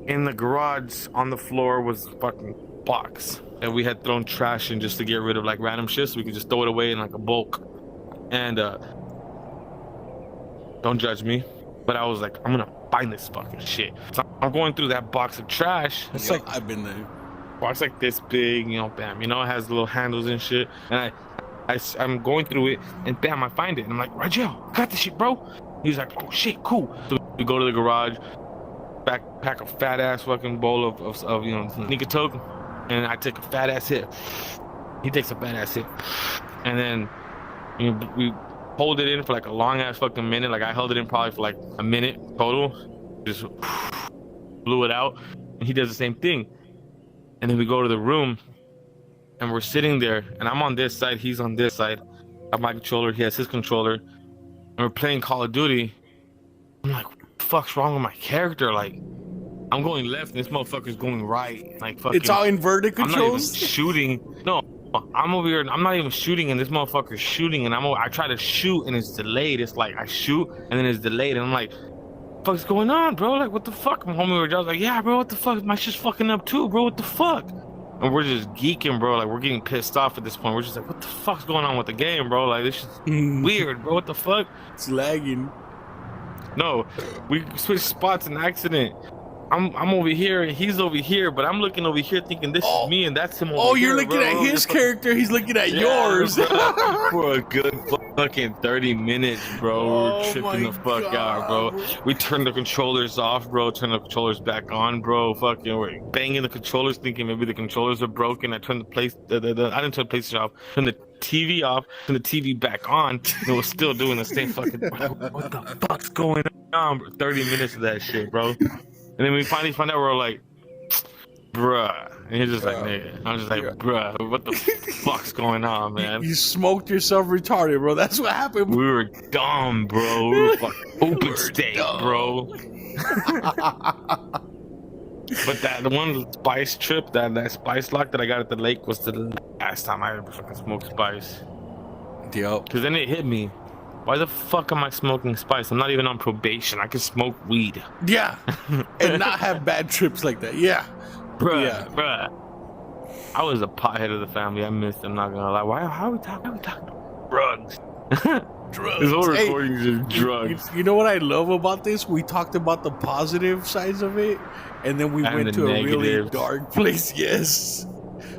In the garage, on the floor was a fucking box. And we had thrown trash in just to get rid of like random shit, so we could just throw it away in like a bulk. And don't judge me, but I was like, I'm gonna find this fucking shit. So I'm going through that box of trash. It's like, I've been there. Box like this big, you know, bam, you know, it has little handles and shit. And I'm going through it, and bam, I find it. And I'm like, Rajel, got this shit, bro. He's like, oh shit, cool. So we go to the garage, pack a fat ass fucking bowl of you know, Nicotine. And I take a fat ass hit. He takes a fat ass hit. And then, you know, we hold it in for like a long ass fucking minute. Like I held it in probably for like a minute total. Just blew it out. And he does the same thing. And then we go to the room and we're sitting there, and I'm on this side, he's on this side. I have my controller, he has his controller. And we're playing Call of Duty. I'm like, what the fuck's wrong with my character? Like, I'm going left, and this motherfucker's going right. Like fucking. It's all inverted controls. I'm not even shooting. No, I'm over here. I'm not even shooting, and this motherfucker's shooting, and I try to shoot, and it's delayed. It's like I shoot, and then it's delayed, and I'm like, what the fuck's going on, bro? Like, what the fuck? My homie was like, yeah, bro, what the fuck? My shit's fucking up too, bro. What the fuck? And we're just geeking, bro. Like, we're getting pissed off at this point. We're just like, what the fuck's going on with the game, bro? Like, this shit's weird, bro. What the fuck? It's lagging. No, we switched spots in accident. I'm over here and he's over here, but I'm looking over here thinking this is me and that's him over here. You're looking at his character, he's looking at yours. For a good fucking 30 minutes, bro. We're tripping the fuck out, bro. We turned the controllers off, bro. Turn the controllers back on, bro. Fucking we're banging the controllers, thinking maybe the controllers are broken. I turned I didn't turn the PlayStation off. Turned the TV off, turned the TV back on, and it was still doing the same fucking. What the fuck's going on? Bro? 30 minutes of that shit, bro. And then we finally find out, we're like, bruh. And he's just like, nigga. I'm just like, bruh, what the fuck's going on, man? You smoked yourself retarded, bro. That's what happened. We were dumb, bro. We were fucking open state, bro. But the one spice trip, that spice lock that I got at the lake was the last time I ever fucking smoked spice. Yep. Because then it hit me. Why the fuck am I smoking spice? I'm not even on probation. I can smoke weed. Yeah. And not have bad trips like that. Yeah. Bruh. I was a pothead of the family. I missed it. I'm not gonna lie. How are we talking about drugs? Drugs. This whole recording is just drugs. You know what I love about this? We talked about the positive sides of it, and then we went to a really dark place. Yes.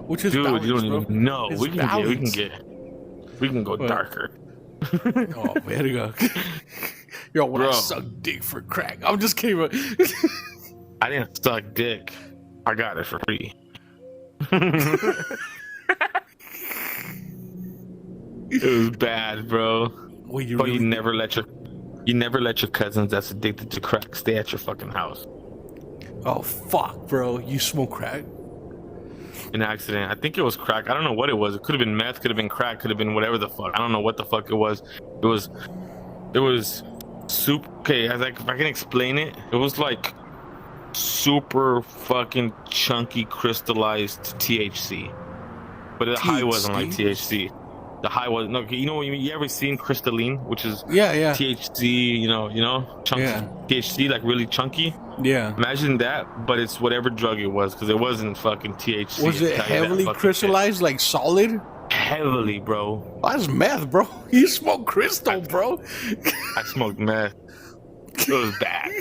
Which is dude, balance, you don't bro. even know. It's We can go darker. Oh, there you go. Yo, when I suck dick for crack. I'm just kidding. I didn't suck dick. I got it for free. It was bad, bro. Well, you never let your cousins that's addicted to crack stay at your fucking house. Oh fuck, bro. You smoke crack? An accident. I think it was crack. I don't know what it was. It could have been meth, could have been crack, could have been whatever the fuck. I don't know what the fuck it was. It was soup. Okay, if I can explain it, it was like super fucking chunky crystallized THC. But the high wasn't like THC. The high was no. You know, you ever seen crystalline, which is THC? You know, chunky THC, like really chunky. Yeah. Imagine that, but it's whatever drug it was, because it wasn't fucking THC. Was it heavily crystallized, like solid? Heavily, bro. That's meth, bro. You smoke crystal, bro. I smoked meth. It was bad.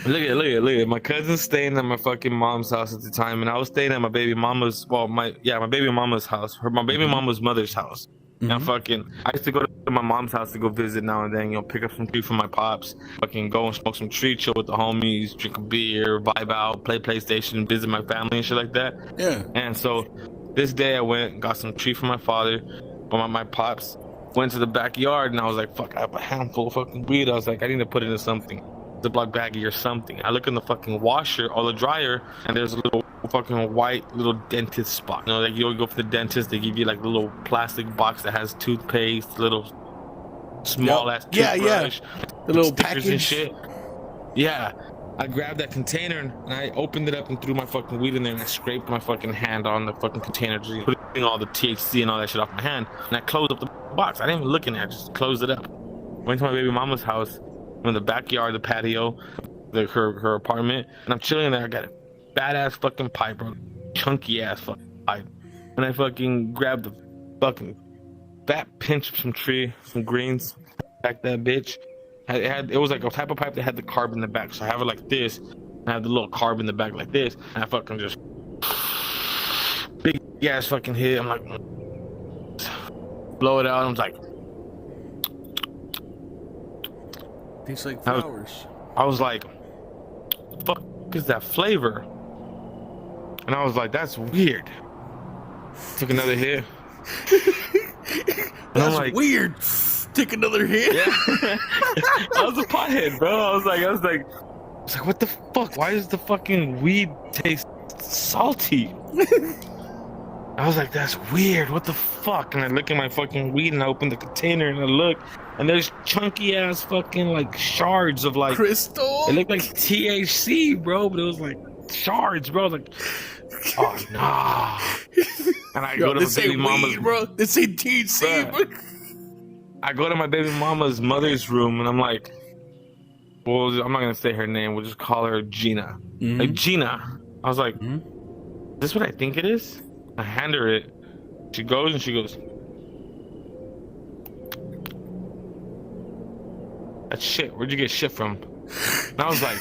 Look at. My cousin's staying at my fucking mom's house at the time, and I was staying at my baby mama's. Well, my baby mama's house. My baby mama's mother's house. And I used to go to my mom's house to go visit now and then. Pick up some tree from my pops. Fucking go and smoke some tree, chill with the homies, drink a beer, vibe out, play PlayStation, visit my family and shit like that. Yeah. And so this day I went and got some tree from my father, but my pops went to the backyard, and I was like, fuck, I have a handful of fucking weed. I was like, I need to put it in something. Ziploc baggie or something. I look in the fucking washer or the dryer, and there's a little fucking white little dentist spot. Like you go for the dentist, they give you like a little plastic box that has toothpaste, little small ass toothbrush, the little stickers package and shit. Yeah, I grabbed that container and I opened it up and threw my fucking weed in there, and I scraped my fucking hand on the fucking container, just putting all the THC and all that shit off my hand. And I closed up the box. I didn't even look in there. I just closed it up. Went to my baby mama's house. In the backyard, the patio, her apartment, and I'm chilling there. I got a badass fucking pipe, bro, chunky ass fucking pipe, and I fucking grabbed the fucking fat pinch of some tree, some greens, back that bitch. It was like a type of pipe that had the carb in the back, so I have it like this, and I have the little carb in the back like this, and I fucking just big ass fucking hit. I'm like, blow it out. I'm like. Tastes like flowers. I was like, fuck is that flavor? And I was like, that's weird. Took another hit. That's like, weird. Take another hit. Yeah. I was a pothead, bro. I was like, what the fuck? Why does the fucking weed taste salty? I was like, that's weird. What the fuck? And I look at my fucking weed and I open the container and I look, and there's chunky ass fucking like shards of like crystal. It looked like THC, bro, but it was like shards, bro. Like, oh nah. And I go to my baby mama's, bro. This ain't THC, bro. I go to my baby mama's mother's room and I'm like, well, I'm not gonna say her name. We'll just call her Gina. Like Gina. I was like, is this what I think it is? I hand her it. She goes and she goes, that's shit. Where'd you get shit from? And I was like,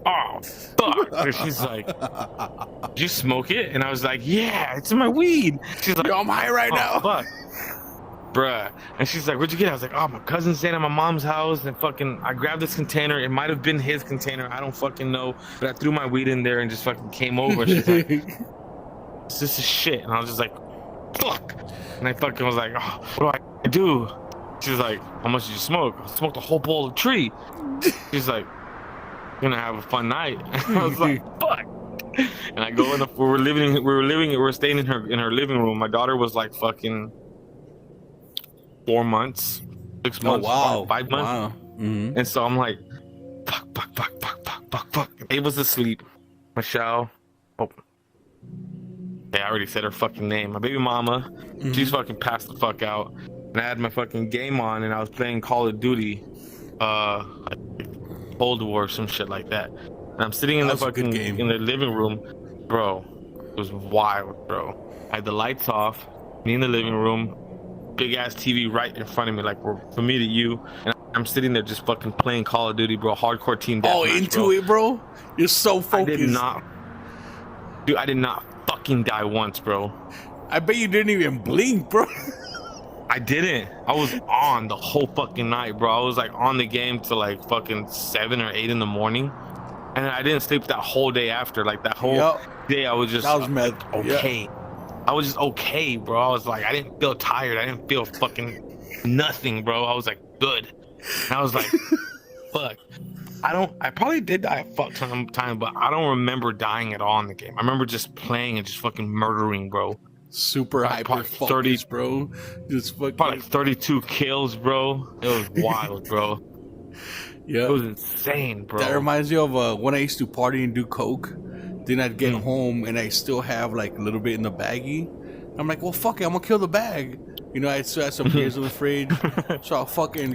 oh, fuck. And she's like, did you smoke it? And I was like, yeah, it's in my weed. She's like, yo, I'm high right now. Fuck. Bruh. And she's like, where'd you get it? I was like, oh, my cousin's staying at my mom's house, and fucking, I grabbed this container. It might have been his container. I don't fucking know. But I threw my weed in there and just fucking came over. She's like, this is shit. And I was just like, fuck. And I fucking was like, oh, what do I do? She's like, how much did you smoke? I smoked a whole bowl of tree. She's like, you're gonna have a fun night. And I was like, fuck. And I go in the, we were staying in her living room. My daughter was like fucking 4 months, 6 months, 5 months. Wow. And so I'm like, fuck. Ava's asleep. Michelle. Oh. I already said her fucking name. My baby mama, she's fucking passed the fuck out. And I had my fucking game on and I was playing Call of Duty, Cold War, some shit like that. And I'm sitting in the fucking in the living room, bro. It was wild, bro. I had the lights off, me in the living room, big ass TV right in front of me, like from me to you, and I'm sitting there just fucking playing Call of Duty, bro. Hardcore team deathmatch. Oh, into it, bro. You're so focused. I did not fucking die once, bro. I bet you didn't even blink, bro. I didn't. I was on the whole fucking night, bro. I was like on the game till like fucking 7 or 8 in the morning, and I didn't sleep that whole day after. Like that whole day, I was just okay. Yep. I was just okay, bro. I was like, I didn't feel tired. I didn't feel fucking nothing, bro. I was like good. And I was like, fuck. I probably did die a fuck ton of time, but I don't remember dying at all in the game. I remember just playing and just fucking murdering, bro. Super hyper focused, bro. Just fucking probably like 32 kills, bro. It was wild, bro. Yeah, it was insane, bro. That reminds me of when I used to party and do coke. Then I'd get home and I still have like a little bit in the baggie. I'm like, well, fuck it, I'm gonna kill the bag. You know, I still had some beers in the fridge, so I'll fucking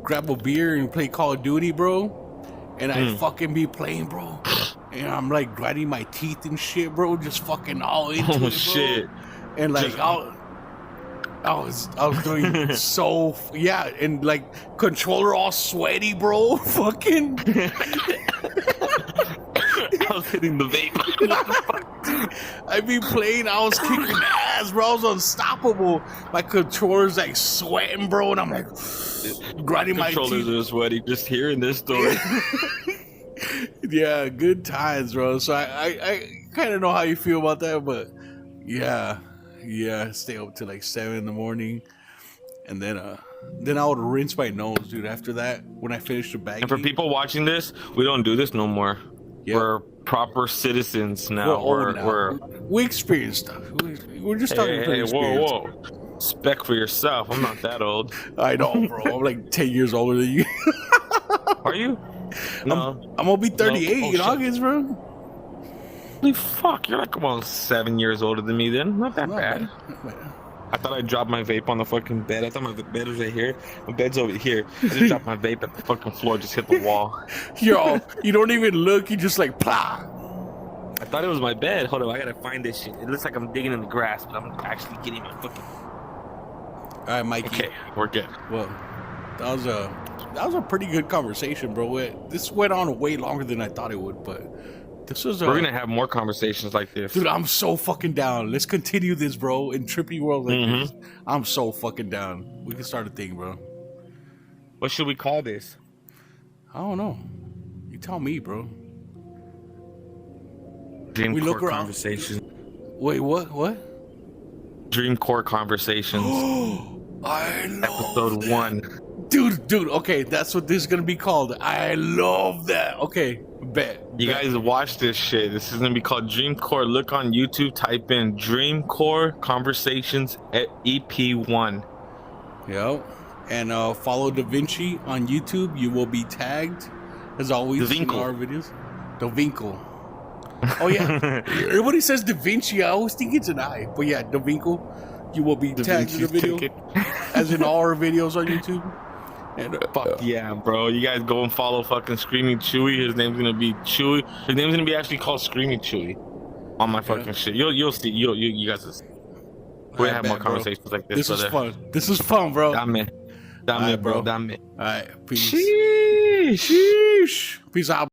grab a beer and play Call of Duty, bro. And I fucking be playing, bro. And I'm like grinding my teeth and shit, bro. Just fucking all into it, bro. Shit. And like I'll I was doing so yeah, and like controller all sweaty, bro. Fucking. I was hitting the vape. What the fuck? I be playing, I was kicking ass, bro. I was unstoppable. My controller's like sweating, bro, and I'm like grinding my Controllers teeth. are sweaty. Just hearing this story. Yeah, good times, bro. So I kind of know how you feel about that, but yeah, stay up till like 7 in the morning, and then I would rinse my nose, dude. After that, when I finished the baggie. And for people watching this, we don't do this no more. Yep. We're proper citizens now. We're old now. We experienced stuff. We're just talking about experience. Whoa. Spec for yourself. I'm not that old. I know, bro. I'm like 10 years older than you. Are you? No. I'm gonna be 38 No. in August, bro. Holy fuck, you're like almost 7 years older than me then. Not that bad. I thought I dropped my vape on the fucking bed. I thought my bed was right here. My bed's over here. I just dropped my vape at the fucking floor, just hit the wall. Yo, you don't even look, you just like plah. I thought it was my bed. Hold on, I gotta find this shit. It looks like I'm digging in the grass, but I'm actually getting my fucking... Alright, Mikey. Okay, we're good. Well, that was a pretty good conversation, bro. This went on way longer than I thought it would, but this was we're gonna have more conversations like this. Dude, I'm so fucking down. Let's continue this, bro. In trippy world like this. I'm so fucking down. We can start a thing, bro. What should we call this? I don't know. You tell me, bro. Dreamcore Conversations. Wait, what? Dreamcore Conversations. I love Episode that. 1. Dude, okay, that's what this is gonna be called. I love that. Okay, bet. You guys watch this shit. This is gonna be called Dreamcore. Look on YouTube, type in Dreamcore Conversations Ep1. Yep. And follow DaVinci on YouTube. You will be tagged, as always, in our videos. DaVincl. Oh, yeah. Everybody says DaVinci. I always think it's an I. But yeah, DaVincl. You will be tagged in the video, as in all our videos on YouTube. And, fuck yeah, bro. You guys go and follow fucking Screaming Chewy. His name's gonna be Chewy. His name's gonna be actually called Screaming Chewy. On my fucking shit. You'll see. You guys will see. We're gonna have more conversations like this, This is fun. This is fun, bro. Dame, bro. Dame. Alright, peace. Sheesh. Peace out.